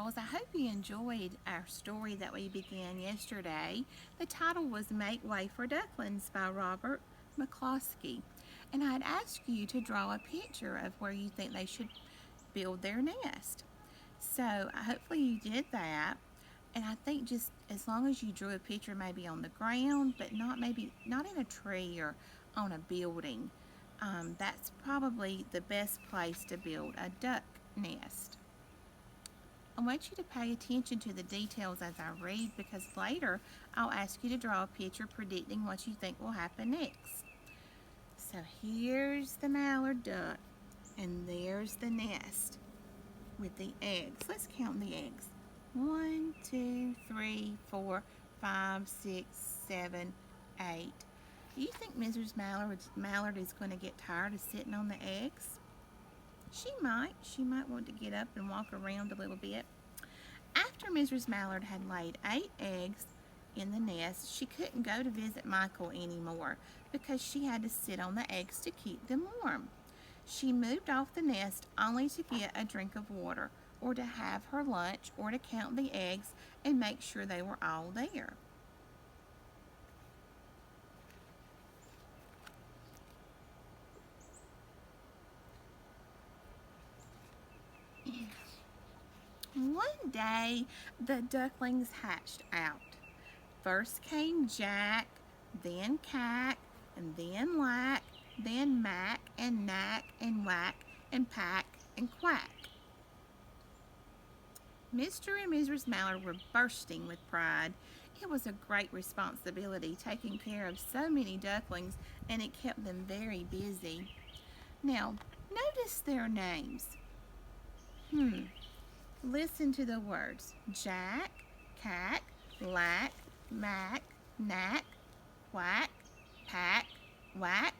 dolls. I hope you enjoyed our story that we began yesterday. The title was Make Way for Ducklings by Robert McCloskey. And I'd ask you to draw a picture of where you think they should build their nest. So hopefully you did that. And I think just as long as you drew a picture maybe on the ground, but not in a tree or on a building, that's probably the best place to build a duck nest. I want you to pay attention to the details as I read because later I'll ask you to draw a picture predicting what you think will happen next. So here's the mallard duck and there's the nest with the eggs. Let's count the eggs. 1, 2, 3, 4, 5, 6, 7, 8. Do you think Mrs. Mallard is going to get tired of sitting on the eggs? She might. She might want to get up and walk around a little bit. After Mrs. Mallard had laid 8 eggs in the nest, she couldn't go to visit Michael anymore because she had to sit on the eggs to keep them warm. She moved off the nest only to get a drink of water or to have her lunch or to count the eggs and make sure they were all there. One day, the ducklings hatched out. First came Jack, then Cack, and then Lack, then Mack, and Knack, and Whack, and Pack, and Quack. Mr. and Mrs. Mallard were bursting with pride. It was a great responsibility taking care of so many ducklings, and it kept them very busy. Now, notice their names. Listen to the words Jack, Cack, Lack, Mack, Knack, Quack, Pack, Whack.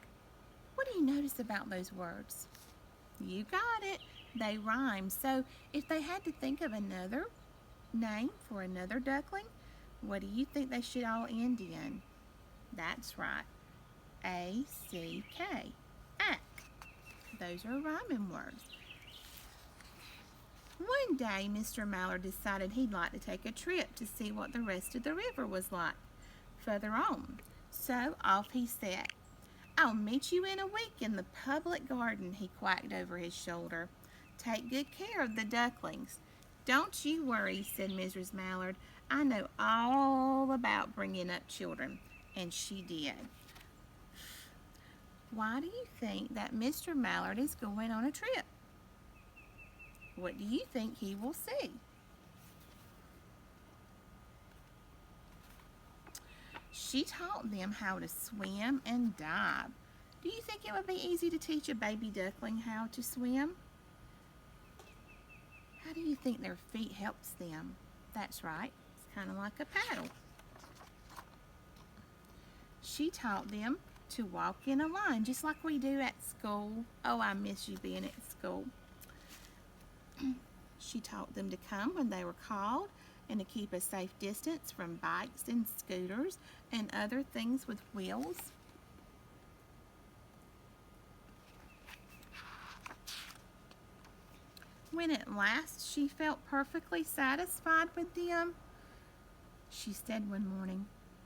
What do you notice about those words? You got it. They rhyme. So if they had to think of another name for another duckling, what do you think they should all end in? That's right. A-C-K. Ack. Those are rhyming words. One day, Mr. Mallard decided he'd like to take a trip to see what the rest of the river was like further on. So off he set. I'll meet you in a week in the public garden, he quacked over his shoulder. Take good care of the ducklings. Don't you worry, said Mrs. Mallard. I know all about bringing up children. And she did. Why do you think that Mr. Mallard is going on a trip? What do you think he will see? She taught them how to swim and dive. Do you think it would be easy to teach a baby duckling how to swim? How do you think their feet helps them? That's right, it's kind of like a paddle. She taught them to walk in a line, just like we do at school. Oh, I miss you being at school. She taught them to come when they were called and to keep a safe distance from bikes and scooters and other things with wheels. When at last she felt perfectly satisfied with them, she said one morning,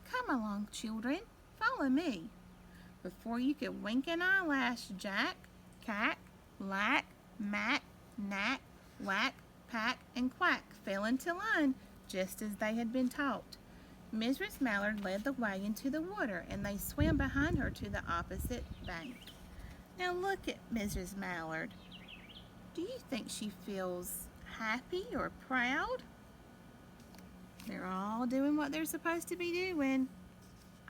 "Come along, children, follow me." Before you could wink an eyelash, Jack, Cack, Lack, Mack, Knack, Whack, Pack, and Quack fell into line just as they had been taught. Mrs. Mallard led the way into the water, and they swam behind her to the opposite bank. Now look at Mrs. Mallard. Do you think she feels happy or proud? They're all doing what they're supposed to be doing.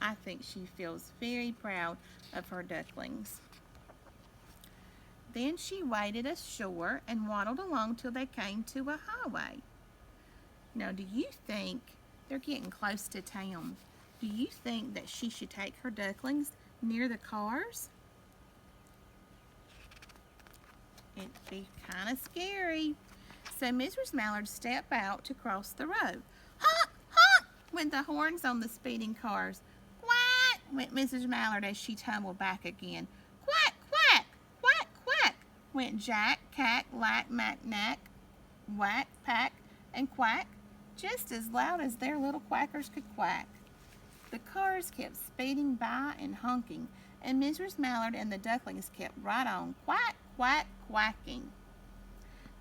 I think she feels very proud of her ducklings. Then she waded ashore and waddled along till they came to a highway. Now, do you think they're getting close to town? Do you think that she should take her ducklings near the cars? It'd be kind of scary. So Mrs. Mallard stepped out to cross the road. Honk, honk, went the horns on the speeding cars. Quack, went Mrs. Mallard as she tumbled back again. Quack, quack, quack, quack, went Jack, Cack, Lack, Mack, Knack, Whack, Pack, and quack, just as loud as their little quackers could quack. The cars kept speeding by and honking, and Mrs. Mallard and the ducklings kept right on quack, quack, quacking.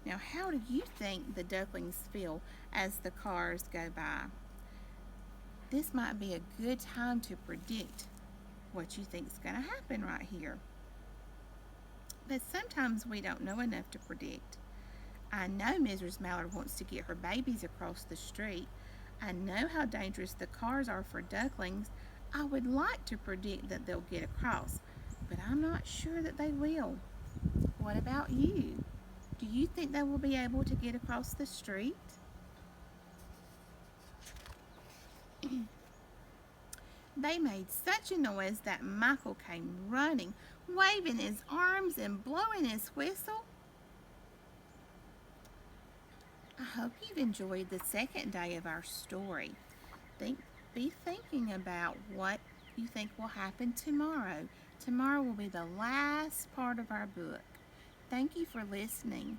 Now, how do you think the ducklings feel as the cars go by? This might be a good time to predict what you think is going to happen right here. But sometimes we don't know enough to predict. I know Mrs. Mallard wants to get her babies across the street. I know how dangerous the cars are for ducklings. I would like to predict that they'll get across, but I'm not sure that they will. What about you? Do you think they will be able to get across the street? They made such a noise that Michael came running, waving his arms and blowing his whistle. I hope you've enjoyed the second day of our story. Be thinking about what you think will happen tomorrow. Tomorrow will be the last part of our book. Thank you for listening.